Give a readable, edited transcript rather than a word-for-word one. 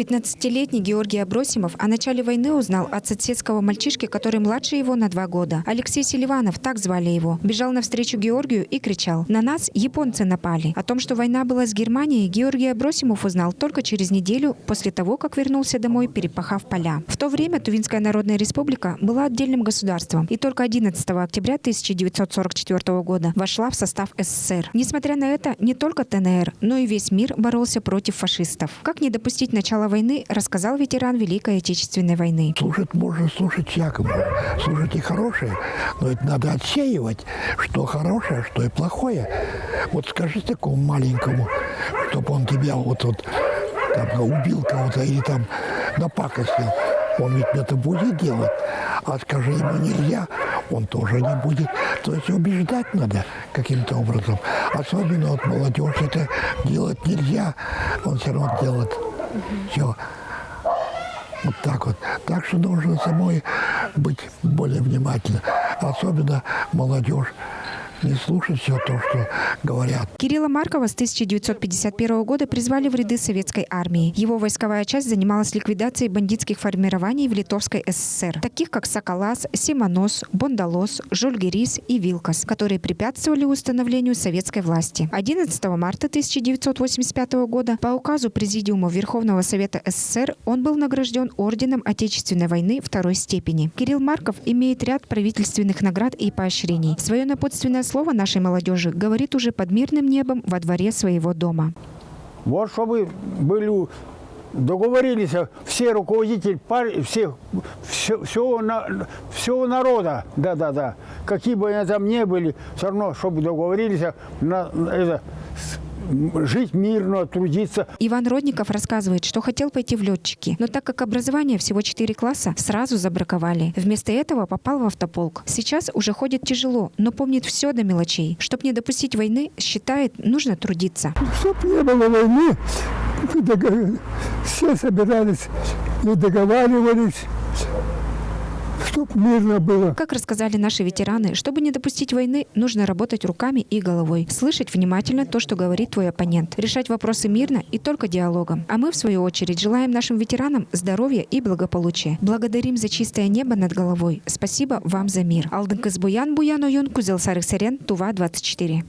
15-летний Георгий Абросимов о начале войны узнал от соседского мальчишки, который младше его на 2 года. Алексей Селиванов, так звали его, бежал навстречу Георгию и кричал: «На нас японцы напали». О том, что война была с Германией, Георгий Абросимов узнал только через неделю после того, как вернулся домой, перепахав поля. В то время Тувинская Народная Республика была отдельным государством и только 11 октября 1944 года вошла в состав СССР. Несмотря на это, не только ТНР, но и весь мир боролся против фашистов. Как не допустить начала войны, рассказал ветеран Великой Отечественной войны. Слушать можно слушать всякому. Слушать и хорошее, но это надо отсеивать, что хорошее, что и плохое. Вот скажи такому маленькому, чтобы он тебя там, убил кого-то или там напакостил, он ведь это будет делать. А скажи ему нельзя, он тоже не будет. То есть убеждать надо каким-то образом. Особенно вот молодежь это делать нельзя, он все равно делает все. Вот так вот. Так что нужно самой быть более внимательным. Особенно молодежь. Не слушать все то, что говорят. Кирилла Маркова с 1951 года призвали в ряды советской армии. Его войсковая часть занималась ликвидацией бандитских формирований в Литовской ССР, таких как Соколас, Симонос, Бондолос, Жольгерис и Вилкас, которые препятствовали установлению советской власти. 11 марта 1985 года по указу Президиума Верховного Совета СССР он был награжден орденом Отечественной войны 2-й степени. Кирилл Марков имеет ряд правительственных наград и поощрений. Свое напутственное слово нашей молодежи говорит уже под мирным небом во дворе своего дома. Вот чтобы договорились все руководители партии, всего народа, да, какие бы они там ни были, все равно, чтобы договорились жить мирно, трудиться. Иван Родников рассказывает, что хотел пойти в летчики, но так как образование всего 4 класса, сразу забраковали. Вместо этого попал в автополк. Сейчас уже ходит тяжело, но помнит все до мелочей. Чтоб не допустить войны, считает, нужно трудиться. Чтоб не было войны, все собирались и договаривались, чтоб мирно было. Как рассказали наши ветераны, чтобы не допустить войны, нужно работать руками и головой, слышать внимательно то, что говорит твой оппонент, решать вопросы мирно и только диалогом. А мы, в свою очередь, желаем нашим ветеранам здоровья и благополучия. Благодарим за чистое небо над головой. Спасибо вам за мир. Алдынкыз Буян Буян Ойон, Кузел Сарых Сарен, Тува 24.